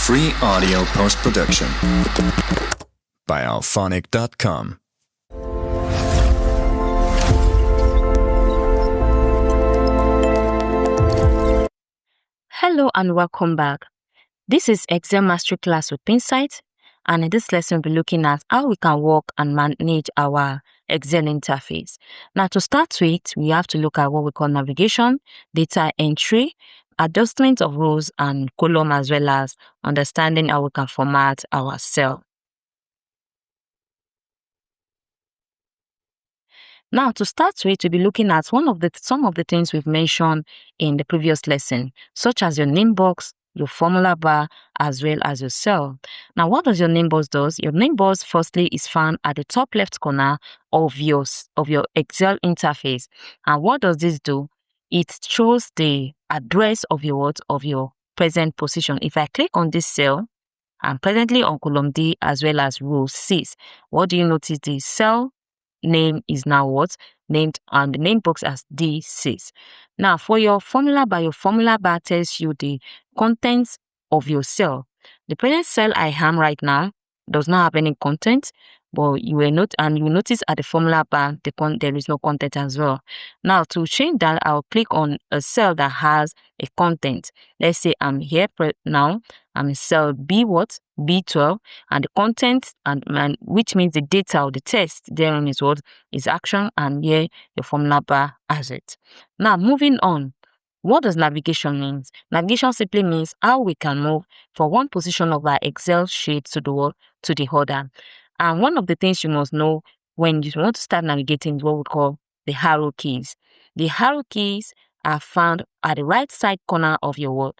Free audio post-production by alphonic.com. Hello and welcome back. This is Excel Mastery Class with Pinsight, and in this lesson we'll be looking at how we can work and manage our Excel interface. Now, to start with, we have to look at what we call navigation, data entry, adjustment of rows and column, as well as understanding how we can format our cell. Now, to start with, we'll be looking at some of the things we've mentioned in the previous lesson, such as your name box, your formula bar, as well as your cell. Now, what does your name box do? Your name box, firstly, is found at the top left corner of your Excel interface. And what does this do? It shows the address of your present position. If I click on this cell, I'm presently on column D as well as row 6. What do you notice? The cell name is now named on the name box as D6. Now, for your formula bar tells you the contents of your cell. The present cell I am right now does not have any content, but you will notice at the formula bar there is no content as well. Now, to change that, I'll click on a cell that has a content. Let's say I'm here now. I'm in cell B12, and the content and which means the data or the text therein is action, and here the formula bar has it. Now, moving on. What does navigation mean? Navigation simply means how we can move from one position of our Excel sheet to the other. And one of the things you must know when you want to start navigating is what we call the arrow keys. The arrow keys are found at the right side corner of your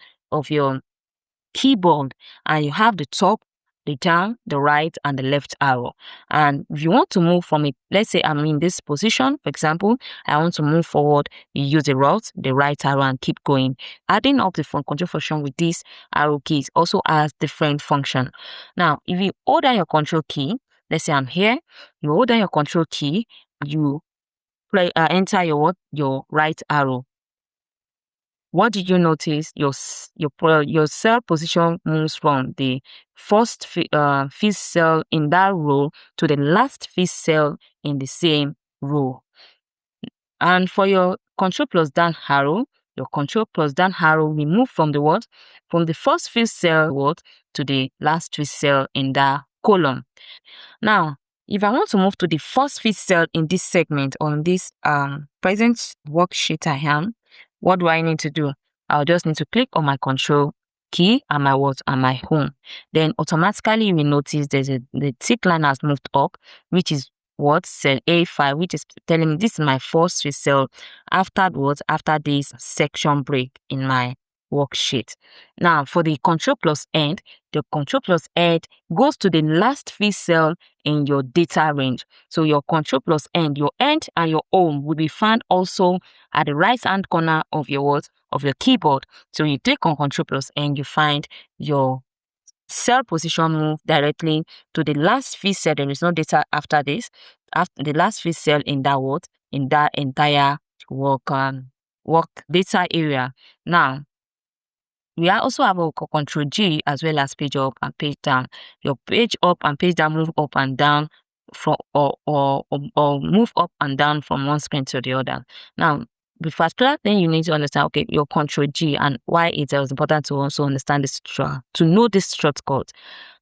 keyboard, and you have the top, the down, the right, and the left arrow. And if you want to move from it, let's say I'm in this position, for example, I want to move forward, you use the right arrow, and keep going. Adding up the control function with these arrow keys also has different function. Now, if you hold down your control key, let's say I'm here, you hold down your control key, you enter your right arrow. What did you notice? Your cell position moves from the first fifth cell in that row to the last fifth cell in the same row. And for your control plus down arrow, we move from the first fifth cell to the last fifth cell in that column. Now, if I want to move to the first fifth cell in this segment on this present worksheet I am, what do I need to do? I'll just need to click on my control key and my home. Then automatically you will notice the tick line has moved up, which is cell A5, which is telling me this is my first fifth cell after this section break in my worksheet. Now, for the control plus end, the control plus end goes to the last fifth cell in your data range. So your control plus end, your end and your home will be found also at the right hand corner of your keyboard. So you click on control plus end, you find your cell position move directly to the last fifth cell. There is no data after this. After the last fifth cell in that entire work data area. Now, we also have a Ctrl G as well as page up and page down. Your page up and page down move up and down or move up and down from one screen to the other. Now, the particular thing you need to understand, okay, your Ctrl G and why it is important to also understand this to know this shortcut.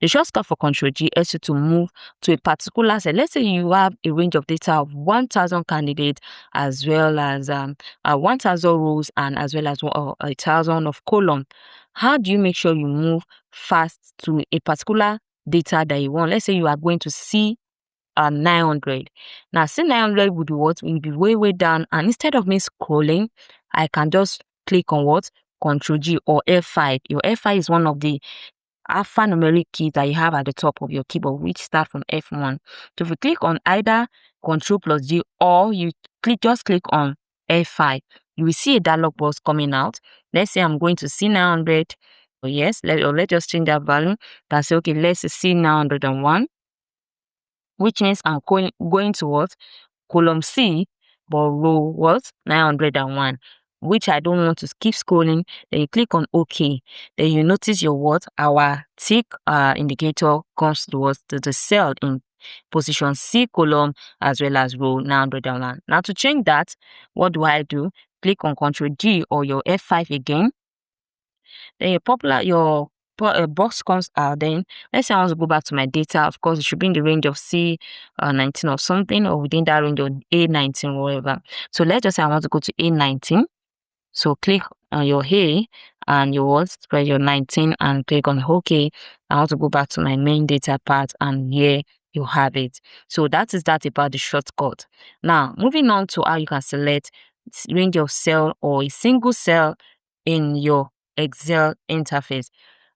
The shortcut for Ctrl G is to move to a particular set. Let's say you have a range of data of 1,000 candidates as well as 1,000 rows and as well as 1,000 of column. How do you make sure you move fast to a particular data that you want? Let's say you are going to see 900. Now, C900 would be will be way down, and instead of me scrolling, I can just click on Ctrl G or F5. Your F5 is one of the alphanumeric keys that you have at the top of your keyboard, which start from F1. So if you click on either Ctrl plus G or you just click on F5, you will see a dialog box coming out. Let's say I'm going to C900. Oh yes, let's just change that value. Can say okay, let's see C901. Which means I'm going to column C, but row 901. which I don't want to keep scrolling, then you click on OK. Then you notice your what? Our tick indicator comes towards the cell in position C column as well as row now down line. Now to change that, what do I do? Click on Ctrl G or your F5 again. Then your box comes out. Then let's say I want to go back to my data. Of course, it should be in the range of C19 or something, or within that range of A19 or whatever. So let's just say I want to go to A19. So click on your A and your spread your 19 and click on OK. I want to go back to my main data part, and here you have it. So that is that about the shortcut. Now moving on to how you can select range of cell or a single cell in your Excel interface.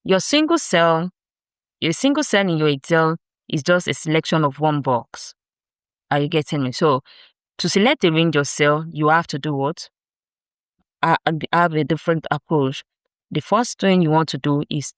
Your single cell in your Excel is just a selection of one box. Are you getting me? So to select the range of cell, you have to do what? Have a different approach. The first thing you want to know is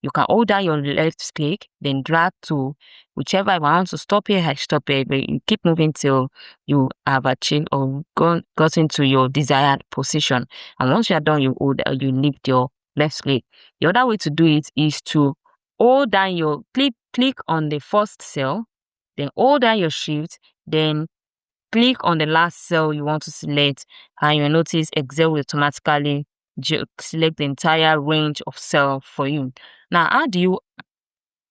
you can hold down your left click, then drag to whichever. If I want to stop here, I stop here, but you keep moving till you have achieved or got into your desired position. And once you are done, you lift your left click. The other way to do it is to hold down your click on the first cell, then hold down your shift, then click on the last cell you want to select, and you'll notice Excel will automatically select the entire range of cell for you. Now, how do you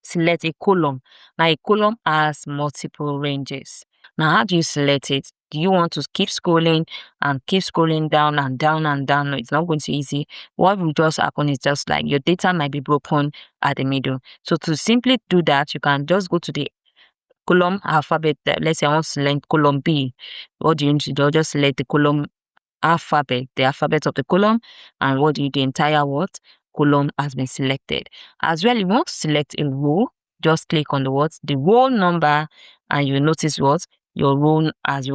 select a column? Now, a column has multiple ranges. Now, how do you select it? Do you want to keep scrolling and keep scrolling down and down and down? No, it's not going to be easy. What will just happen is just like your data might be broken at the middle. So to simply do that, you can just go to the column alphabet. Let's say I want to select column B. What do you need to do? Just select the column alphabet, the alphabet of the column, and what do you do? The entire column has been selected. As well, you want to select a row, just click on the row number, and you notice your row has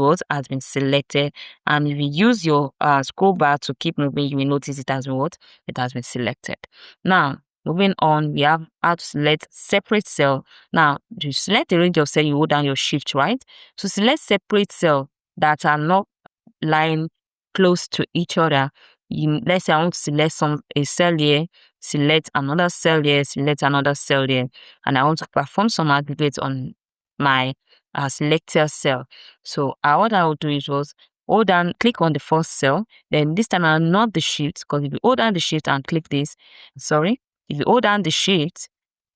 been selected. And if you use your scroll bar to keep moving, you will notice it has been selected. Now, moving on, we have how to select separate cell. Now, to select the range of cell, you hold down your shift, right? To select separate cell that are not lying close to each other, let's say I want to select a cell here, select another cell here, select another cell here, and I want to perform some aggregates on my selected cell. So what I will do is hold down, click on the first cell, then this time I'll not the shift, because if you hold down the shift and click this, if you hold down the shift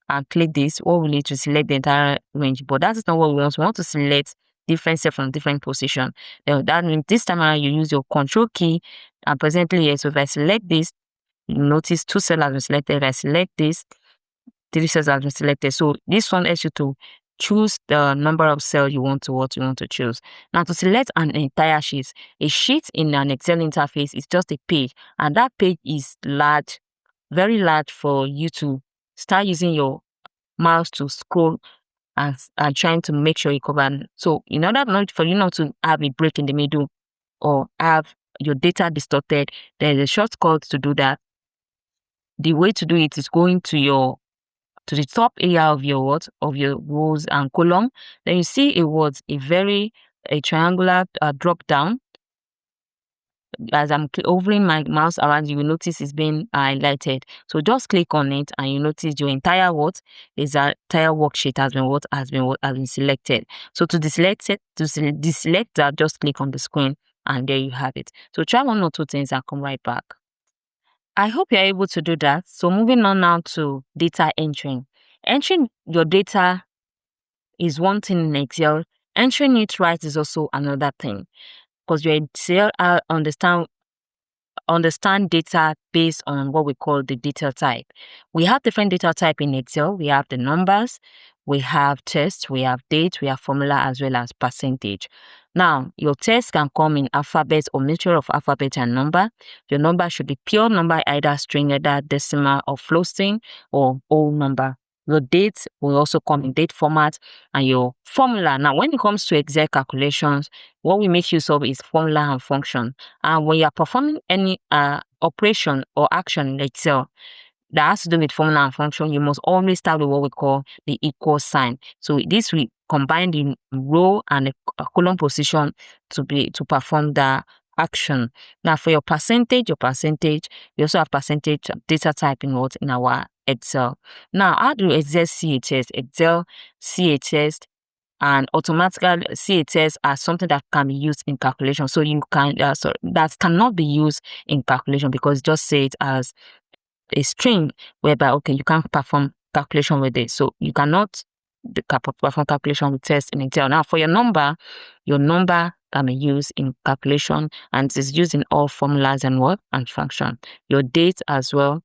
and click this, what we need to select the entire range, but that is not what we want. We want to select different cell from different position. Then that means this time around you use your Control key, and presently here. So if I select this, you notice 2 cells have been selected. If I select this, 3 cells have been selected. So this one helps you to choose the number of cells you want to choose. Now to select an entire sheet, a sheet in an Excel interface is just a page, and that page is large, very large, for you to start using your mouse to scroll and trying to make sure you cover. So in order for you not to have a break in the middle or have your data distorted, there's a shortcut to do that. The way to do it is going to the top area of your rows and column. Then you see a triangular drop down. As I'm hovering my mouse around, you will notice it's been highlighted. So just click on it, and you notice your entire entire worksheet has been selected. So to deselect that, just click on the screen, and there you have it. So try one or two things and come right back. I hope you're able to do that. So moving on now to data entering. Entering your data is one thing in Excel. Entering it right is also another thing, because your Excel understand data based on what we call the data type. We have different data type in Excel. We have the numbers, we have text, we have date, we have formula, as well as percentage. Now, your text can come in alphabet or mixture of alphabet and number. Your number should be pure number, either string, either decimal or floating, or whole number. Your date will also come in date format, and your formula. Now, when it comes to Excel calculations, what we make use of is formula and function. And when you are performing any operation or action in Excel that has to do with formula and function, you must always start with what we call the equal sign. So this will combine the row and the column position to perform the action. Now for your percentage, we also have percentage data type in our Excel. Now, how do Excel see a test? Excel see a test, and automatically see a test as something that can be used in calculation. So you can, that cannot be used in calculation because just say it as a string whereby, okay, you can't perform calculation with it. So you cannot perform calculation with test in Excel. Now for your number can be used in calculation, and it is used in all formulas and function. Your date as well.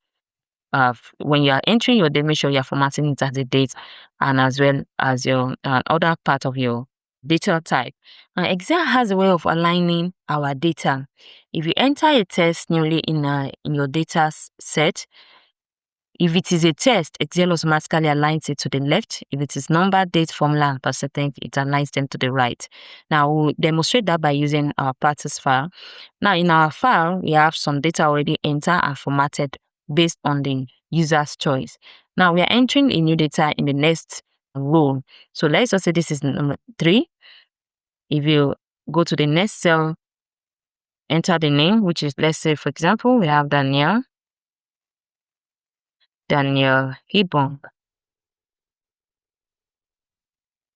When you are entering your date, make sure you are formatting it as a date, and as well as your other part of your data type. Now, Excel has a way of aligning our data. If you enter a test newly in your data set, if it is a test, Excel automatically aligns it to the left. If it is number, date, formula, and percentage, it aligns them to the right. Now, we'll demonstrate that by using our practice file. Now, in our file, we have some data already entered and formatted based on the user's choice. Now, we are entering a new data in the next row. So, let's just say this is number 3. If you go to the next cell, enter the name, which is, let's say, for example, we have Daniel Hibong.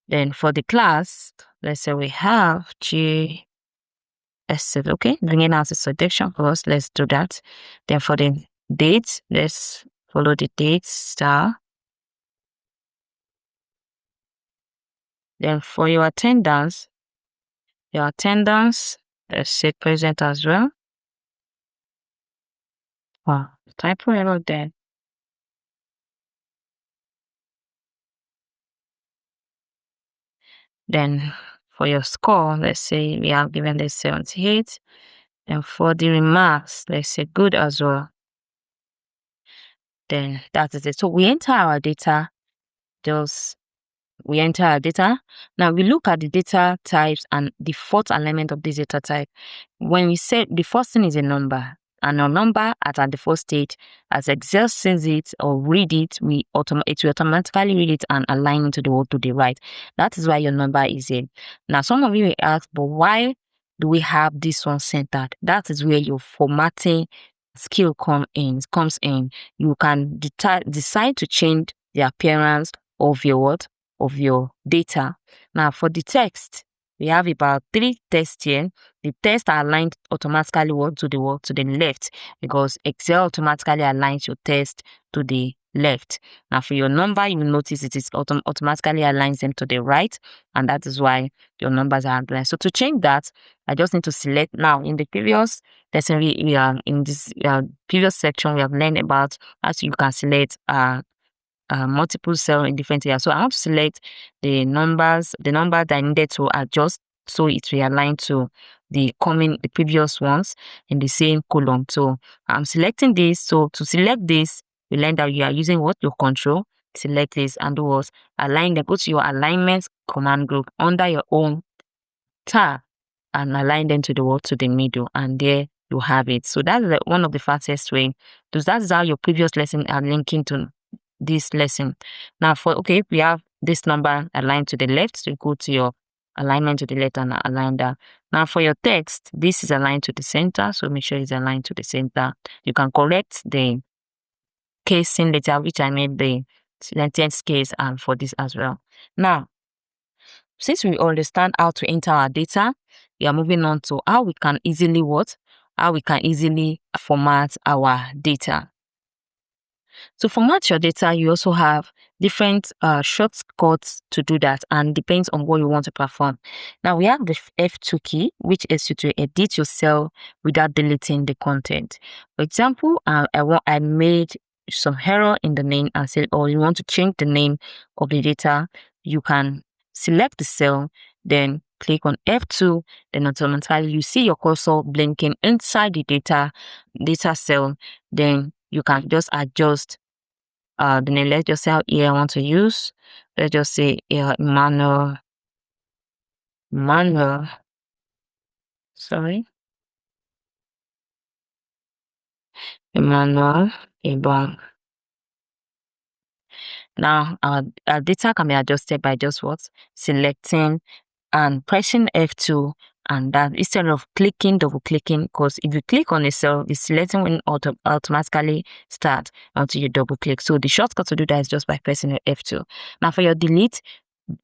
Then for the class, let's say we have GSC, okay, bringing out the selection for us. Let's do that. Then for the date, let's follow the date star. Then for your attendance, let's say present as well. Wow, typo error there. Then for your score, let's say we have given this 78. And for the remarks, let's say good as well. Then that is it. So we enter our data. We enter our data. Now we look at the data types and the fourth element of this data type. When we say the first thing is a number, and a number at the first stage, as Excel sees it or read it, it will automatically read it and align it to the right. That is why your number is in. Now some of you will ask, but why do we have this one centered? That is where your formatting skill comes in. You can decide to change the appearance of your data. Now for the text, we have about 3 tests here. The tests are aligned automatically to the left, because Excel automatically aligns your text to the left. Now for your number, you will notice it is automatically aligns them to the right, and that is why your numbers are aligned. So to change that, I just need to select. Now in the previous lesson, we are in this previous section, we have learned about how you can select multiple cell in different areas. So I have to select the number that I needed to adjust so it will align to the previous ones in the same column. So I'm selecting this. So to select this, you learn that you are using your control. Select this and do what? Align them. Go to your alignment command group under your own tab and align them to the middle, and there you have it. So that's one of the fastest way. Because that's how your previous lesson are linking to this lesson. Now we have this number aligned to the left, so you go to your alignment to the left and align that. Now for your text, this is aligned to the center, so make sure it's aligned to the center. You can correct the casing later, which I made the sentence case and for this as well. Now, since we understand how to enter our data, we are moving on to how we can easily format our data. To format your data, you also have different shortcuts to do that, and depends on what you want to perform. Now we have the F2 key, which is to edit your cell without deleting the content. For example, I made some error in the name and said, or you want to change the name of the data, you can select the cell, then click on F2, then automatically you see your cursor blinking inside the data cell. Then you can just adjust the name. Let's just say how here I want to use. Let's just say Emmanuel. Emmanuel Ibang. Now our data can be adjusted by just selecting and pressing F2 And that instead of double clicking, because if you click on a cell, the selecting will automatically start until you double click. So the shortcut to do that is just by pressing your F2. Now for your delete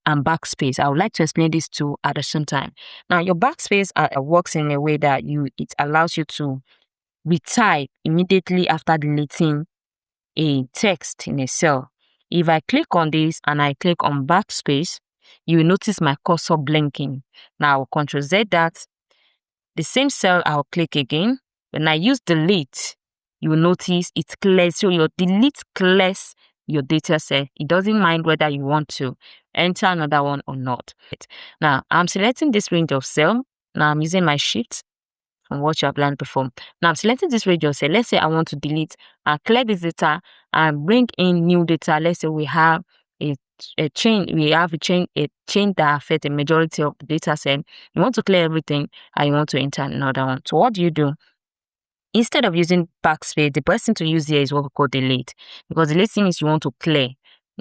and backspace, I would like to explain these two at the same time. Now your backspace works in a way that it allows you to retype immediately after deleting a text in a cell. If I click on this and I click on backspace, you will notice my cursor blinking. Now I'll Ctrl Z that. The same cell, I'll click again. When I use delete, you will notice it clears. So your delete clears your data set. It doesn't mind whether you want to enter another one or not. Now I'm selecting this range of cell. Now I'm using my shift from what you have learned before. Now I'm selecting this range of cell. Let's say I want to delete and clear this data and bring in new data. Let's say we have a chain that affects the majority of the data set. You want to clear everything and you want to enter another one. So what do? Instead of using backspace, the best thing to use here is what we call delete, because delete means you want to clear,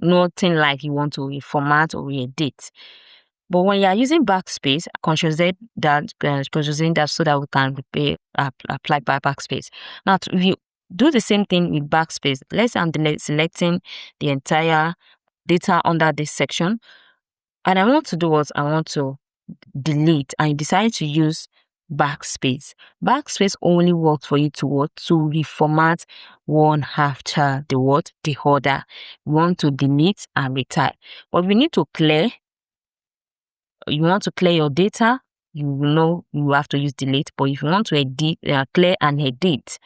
nothing like you want to reformat or re-edit. But when you are using backspace, Ctrl Z that so that we can apply by backspace. Now, if you do the same thing with backspace, let's say I'm selecting the entire data under this section, and I want to do what I want to delete, and you decide to use backspace. Backspace only works for you to reformat one after the other. You want to delete and retype, but we need to clear. You want to clear your data, you know you have to use delete. But if you want to edit, clear and edit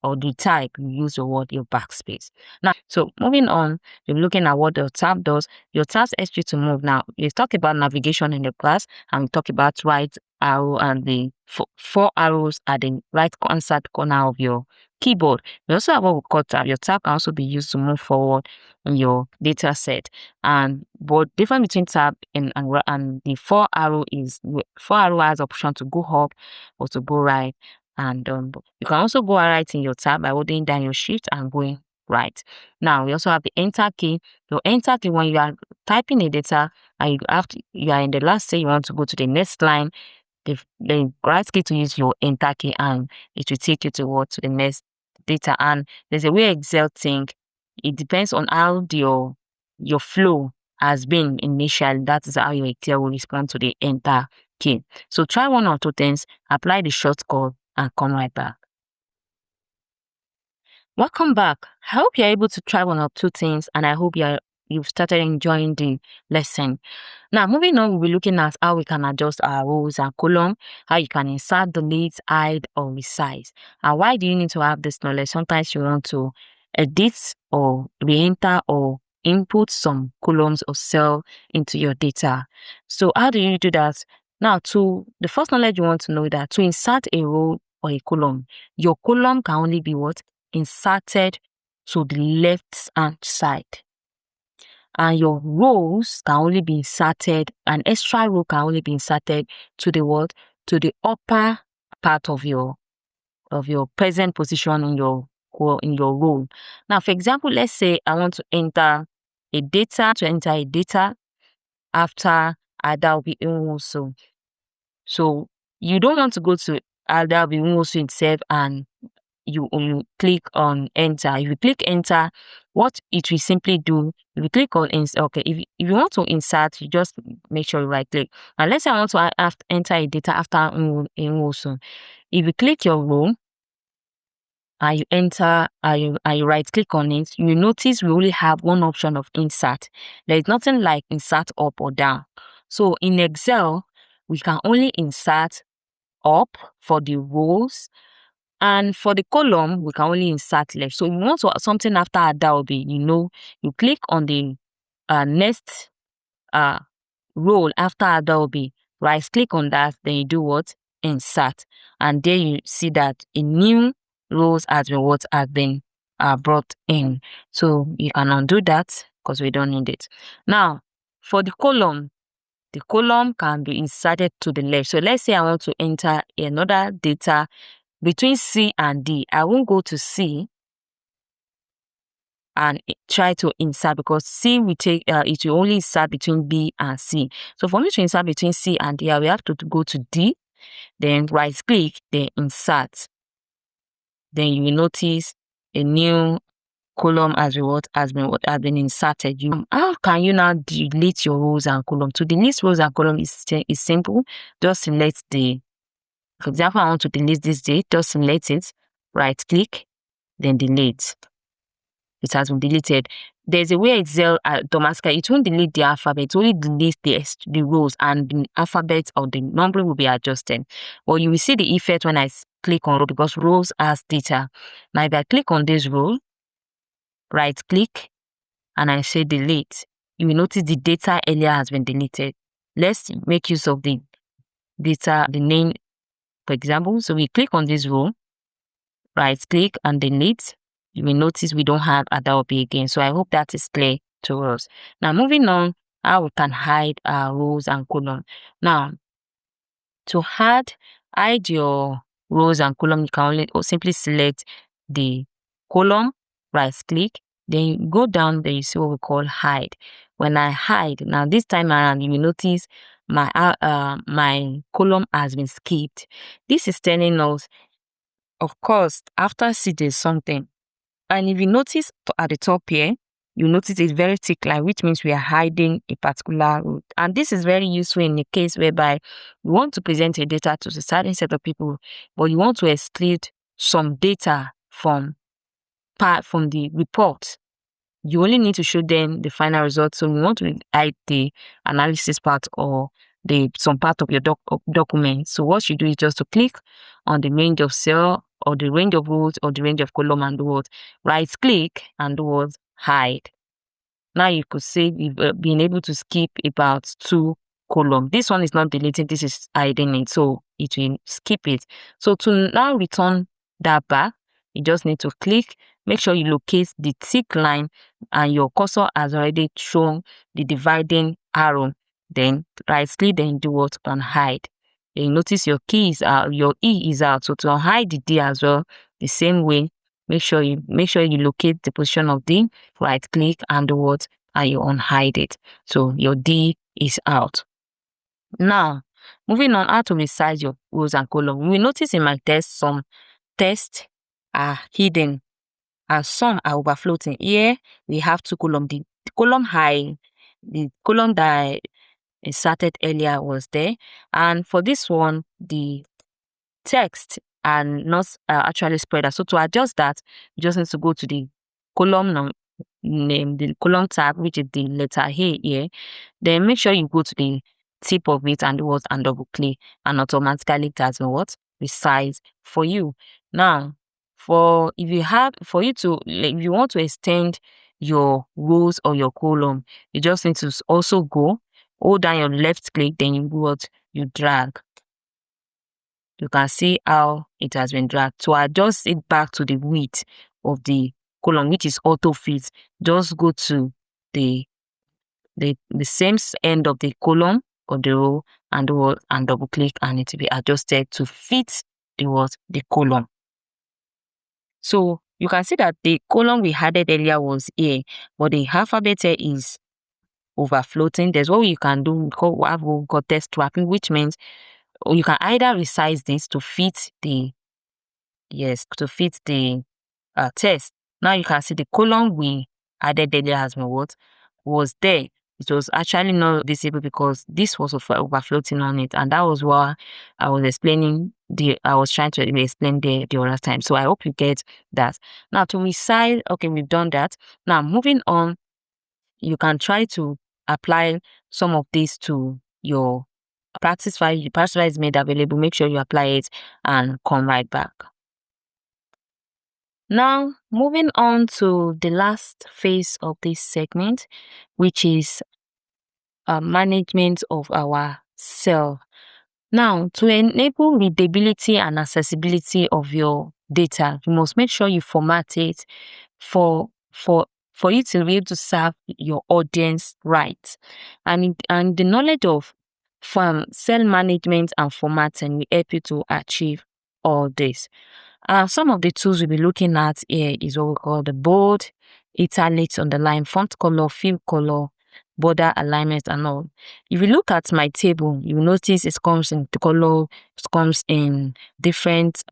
or retype, you use your backspace. Now, so moving on, you're looking at what the tab does. Your tabs help you to move. Now, we talk about navigation in the class, and we talk about right arrow and the four arrows at the right hand side corner of your keyboard. We also have what we call tab. Your tab can also be used to move forward in your data set. And but difference between tab and the four arrow has option to go up or to go right. And you can also go right in your tab by holding down your shift and going right. Now we also have the enter key. Your enter key, when you are typing a data and you are in the last say you want to go to the next line, the right key to use your enter key, and it will take you to the next data. And there's a way Excel think. It depends on how your flow has been initially. That is how your Excel will respond to the enter key. So try one or two things, apply the shortcut, and come right back. Welcome back. I hope you're able to try one or two things, and I hope you've started enjoying the lesson. Now, moving on, we'll be looking at how we can adjust our rows and column, how you can insert, delete, hide, or resize. And why do you need to have this knowledge? Sometimes you want to edit or re-enter or input some columns or cell into your data. So how do you do that? Now, the first knowledge you want to know that to insert a row or a column, your column can only be inserted to the left hand side. And your rows can only be inserted, an extra row can only be inserted to the upper part of your present position in your row. Now, for example, let's say I want to enter a data after Adaobi Unwoso. So you don't want to go to Adaobi Unwoso itself and you click on enter. If you click enter, what it will simply do, if you click on insert, if you want to insert, you just make sure you right click. And let's say I want to enter a data after Unwoso. If you click your row and you enter and you right click on it, you notice we only have one option of insert. There is nothing like insert up or down. So in Excel, we can only insert up for the rows, and for the column, we can only insert left. So if you want something after Adaobi, you click on the next row after Adaobi, right click on that, then you do what? Insert. And there you see that a new rows has been brought in. So you can undo that because we don't need it. Now, for the column can be inserted to the left. So let's say I want to enter another data between C and D. I won't go to C and try to insert, because C will take it will only insert between B and C. So for me to insert between C and D, I will have to go to D. Then right click, then insert. Then you will notice a new column has been inserted. How can you now delete your rows and column? To delete rows and column is simple. Just select for example, I want to delete this date. Just select it, right click, then delete. It has been deleted. There's a way Excel automatically, it won't delete the alphabet, it only deletes the rows, and the alphabet or the numbering will be adjusted. But you will see the effect when I click on row, because rows has data. Now if I click on this row, right click, and I say delete, you will notice the data earlier has been deleted. Let's make use of the data, the name, for example. So we click on this row, right click and delete. You will notice we don't have Adobe again. So I hope that is clear to us. Now moving on, how we can hide our rows and column. Now to hide your rows and column, you can only simply select the column, right click, then you go down, then you see what we call hide. When I hide, now this time around, you will notice my column has been skipped. This is telling us, of course, after C there's something. And if you notice at the top here, you notice it's very thick line, which means we are hiding a particular row. And this is very useful in a case whereby you want to present a data to a certain set of people, but you want to exclude some data from the report. You only need to show them the final result. So we want to hide the analysis part or some part of your document. So what you do is just to click on the range of cell or the range of rows or the range of column and do what? Right click and do what? Hide. Now you could say you've been able to skip about 2 columns. This one is not deleting, this is hiding it. So it will skip it. So to now return that back, you just need to click, make sure you locate the thick line and your cursor has already shown the dividing arrow. Then right click, then do what? Unhide. Then you notice your key is out, your E is out. So to unhide the D as well, the same way, make sure you locate the position of D, right click and do what? And you unhide it. So your D is out. Now, moving on, how to resize your rows and column. We notice in my test, some tests are hidden and some are overfloating. Here we have 2 columns. The column high, the column that I inserted earlier was there, and for this one the text and not actually spread out. So to adjust that, you just need to go to the column name, the column tab, which is the letter A here. Then make sure you go to the tip of it and double click, and automatically it has been resize for you. Now, if you want to extend your rows or your column, you just need to also hold down your left click, then you drag. You can see how it has been dragged. To adjust it back to the width of the column, which is AutoFit, just go to the same end of the column or the row and double click, and it will be adjusted to fit the column. So you can see that the column we added earlier was A, but the alphabet here is overfloating. There's what you can do, we call text wrapping, which means you can either resize this to fit the text. Now you can see the column we added earlier has been was there. It was actually not disabled because this was overfloating on it, and that was what I was explaining. I was trying to explain the other time. So I hope you get that. Now to resize, okay, we've done that. Now moving on, you can try to apply some of this to your practice file. The practice file is made available. Make sure you apply it and come right back. Now, moving on to the last phase of this segment, which is management of our cell. Now, to enable readability and accessibility of your data, you must make sure you format it for you to be able to serve your audience right. And the knowledge of cell management and formatting will help you to achieve all this. Some of the tools we'll be looking at here is what we call the bold, italics, underline, font color, fill color, border alignment and all. If you look at my table, you notice it comes in the color, it comes in different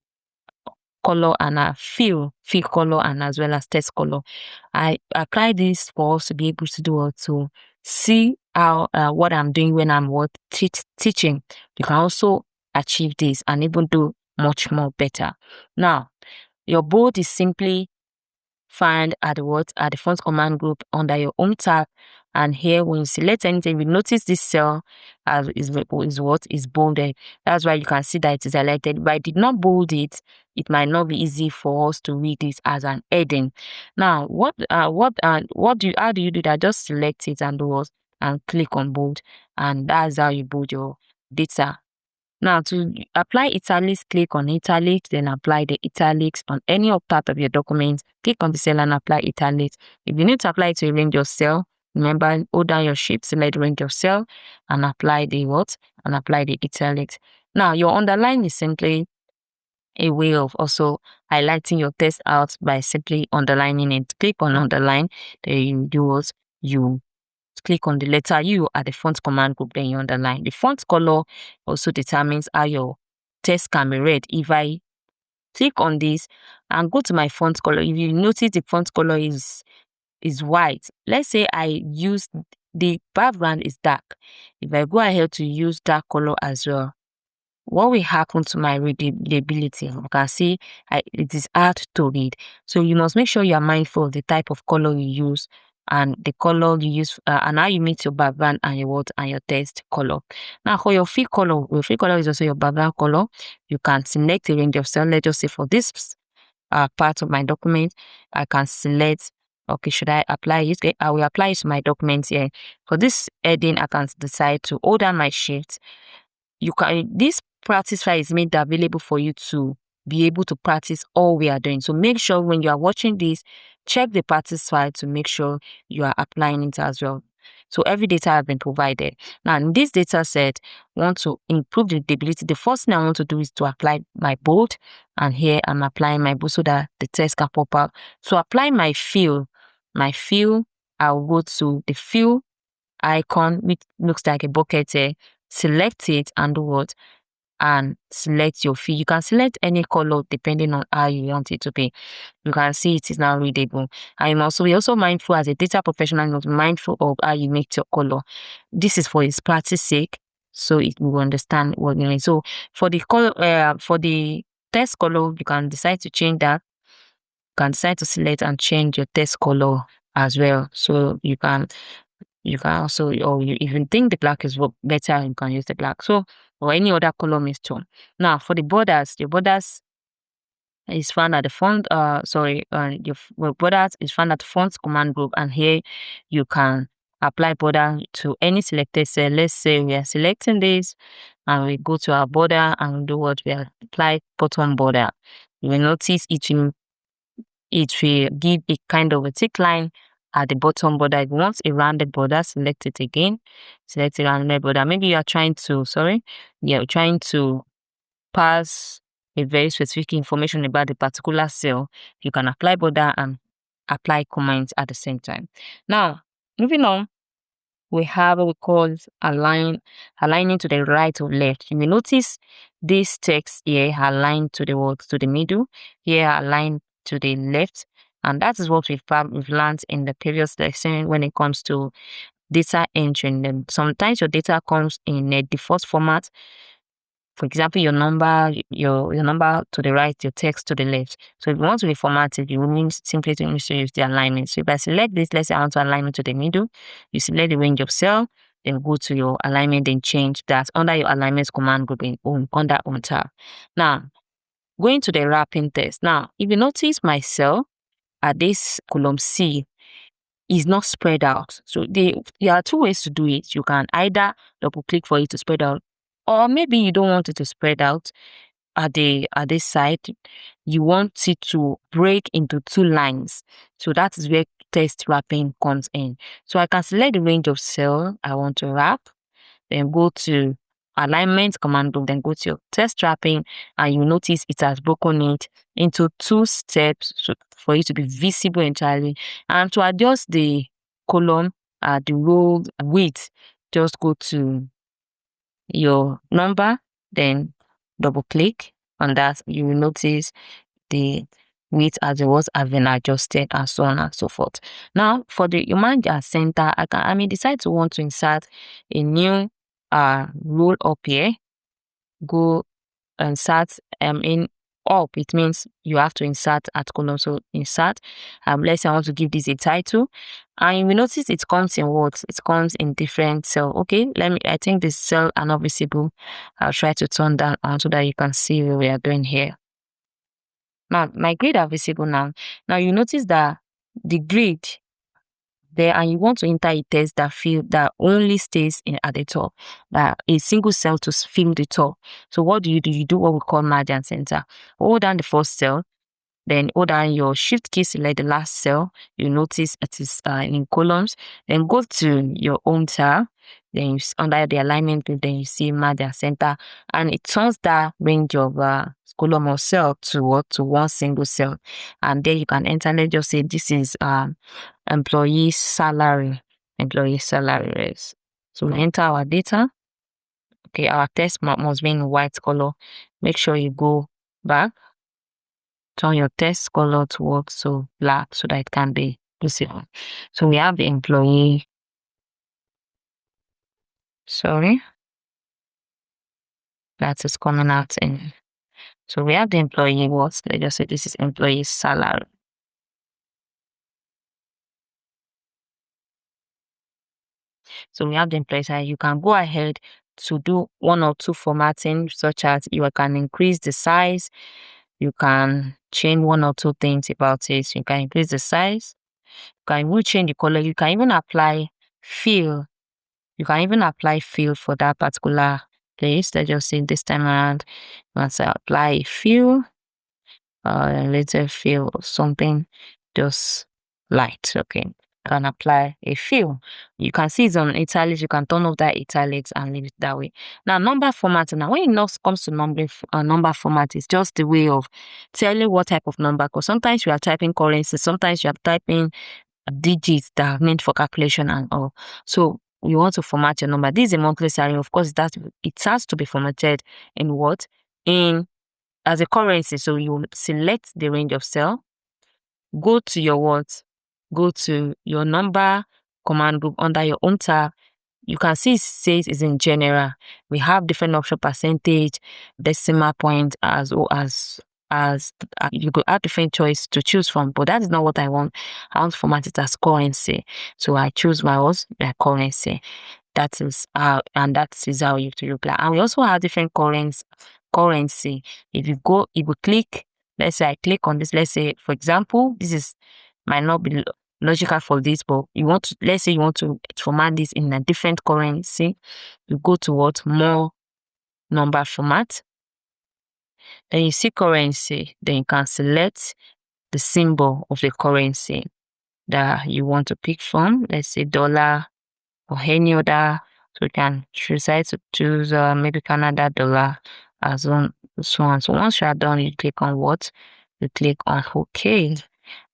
color and a fill color and as well as text color. I apply this for us to be able to do or to see how what I'm doing when I'm teaching. You can also achieve this and even do much more better. Now, your bold is simply find at the front command group under your home tab, and here when you select anything, you notice this cell is bolded. That's why you can see that it is highlighted. If I did not bold it, it might not be easy for us to read it as an heading. Now, how do you do that? Just select it and do what, and click on bold, and that's how you bold your data. Now, to apply italics, click on italics, then apply the italics on any of part of your document. Click on the cell and apply italics. If you need to apply it to a range of cell, remember, hold down your shift, select range of cell, and apply the what? And apply the italics. Now, your underline is simply a way of also highlighting your text out by simply underlining it. Click on underline, then you do what? You click on the letter U at the font command group, then you underline. The font color also determines how your text can be read. If I click on this and go to my font color, if you notice the font color is white, let's say I use the background is dark. If I go ahead to use dark color as well, what will happen to my readability? You can see it is hard to read. So you must make sure you are mindful of the type of color you use and the color you use and how you mix your background and your word and your text color. Now for your fill color is also your background color. You can select a range of cells. Let's just say for this part of my document, I can select, okay, should I apply it? Okay, I will apply it to my document here. For this heading, I can decide to hold down my shift. This practice file is made available for you to be able to practice all we are doing. So make sure when you are watching this, check the practice file to make sure you are applying it as well. So every data has been provided. Now in this data set, I want to improve the readability. The first thing I want to do is to apply my bold, and here I'm applying my bold so that the text can pop out. To apply my fill, I'll go to the fill icon, which looks like a bucket here. Select it and do what? And select your fill. You can select any color depending on how you want it to be. You can see it is now readable. And we're also mindful as a data professional, not mindful of how you make your color. This is for its practice sake, so it will understand what you mean. So for the color, for the text color, you can decide to change that. You can decide to select and change your text color as well. So you can also, or you even think the black is better, you can use the black. So, or any other color mixture. Now, for the borders, your borders is found at the front, your borders is found at the front command group, and here you can apply border to any selected cell. Let's say we are selecting this, and we go to our border and do what we apply bottom border. You will notice it will give a kind of a thick line at the bottom border. If you want a rounded border, select it again. Select a rounded border. Maybe you're trying to pass a very specific information about the particular cell. You can apply border and apply comments at the same time. Now, moving on, we have what we call aligning to the right or left. You will notice this text here aligned to the middle, here aligned to the left, and that is what we've learned in the previous lesson when it comes to data entry. Sometimes your data comes in a default format. For example, your number to the right, your text to the left. So if you want to reformat it, you will need simply to use the alignment. So if I select this, let's say I want to align it to the middle, you select the range of cell, then go to your alignment, then change that under your alignment command group under on tab. Now, going to the wrapping text. Now, if you notice my cell at this column C is not spread out. So there are two ways to do it. You can either double click for it to spread out, or maybe you don't want it to spread out at this side. You want it to break into two lines. So that is where text wrapping comes in. So I can select the range of cell I want to wrap, then go to alignment command group, then go to your text wrapping, and you notice it has broken it into two steps for it to be visible entirely. And to adjust the column the row width, just go to your number, then double click on that. You will notice the width as it was have been adjusted, and so on and so forth. Now for the manager center, I may decide to want to insert a new role up here. Go insert in up, it means you have to insert at column. So insert, let's say I want to give this a title, and you will notice it comes in what? It comes in different cell. Okay, I think this cell are not visible. I'll try to turn that on so that you can see what we are doing here. Now my grid are visible now. Now you notice that the grid there, and you want to enter a text that only stays at the top, that a single cell to fill the top. So what do? You do what we call merge and center. Hold down the first cell, then hold down your shift key, select the last cell. You notice it is in columns. Then go to your home tab. Then under the alignment group, then you see merge and center, and it turns that range of column or cell to one single cell. And there you can enter. Let's just say this is employee salary. So we enter our data. Okay, our text must be in white color. Make sure you go back, turn your text color to black so that it can be visible. So we have the employee. That is coming out in. So we have the employee what? Let's just say this is employee salary. So we have the employee salary. You can go ahead to do one or two formatting, such as you can increase the size, you can change one or two things about it. So you can increase the size, you can even change the color, you can even apply fill. You can even apply fill for that particular place. Let's just say this time around, once I apply a fill, later fill something just light. Okay, can apply a fill. You can see it's on italics. You can turn off that italics and leave it that way. Now number formatting. Now when it comes to number format, it's just the way of telling what type of number. Because sometimes you are typing currency, sometimes you are typing digits that are meant for calculation and all. So you want to format your number. This is a monthly salary. Of course, it has to be formatted in what? As a currency. So you select the range of cell, go to your what? Go to your number command group under your own tab. You can see it says it's in general. We have different option: percentage, decimal point, as you could have different choice to choose from, but that is not what I want. I want to format it as currency. So I choose my currency. That is how you have to reply. And we also have different currency. If you click, let's say I click on this, let's say for example, this might not be logical for this, but let's say you want to format this in a different currency. You go to more number format. Then you see currency. Then you can select the symbol of the currency that you want to pick from. Let's say dollar or any other. So you can decide to choose maybe Canada dollar as on so on. So once you are done, you click on you click on OK.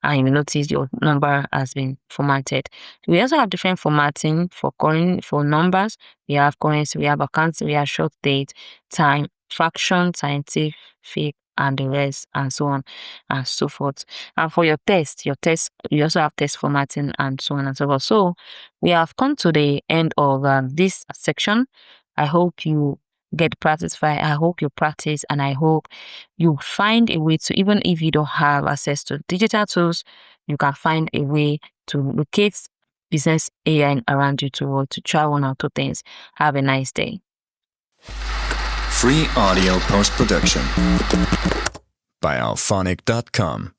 And you notice your number has been formatted. We also have different formatting for numbers. We have currency, we have accounts, we have short date, time, fraction, scientific, and the rest, and so on and so forth. And for your test, you also have test formatting and so on and so forth. So we have come to the end of this section. I hope you get practice file. I hope you practice, and I hope you find a way to, even if you don't have access to digital tools, you can find a way to locate business AI around you to try one or two things. Have a nice day. Free audio post-production by alphonic.com.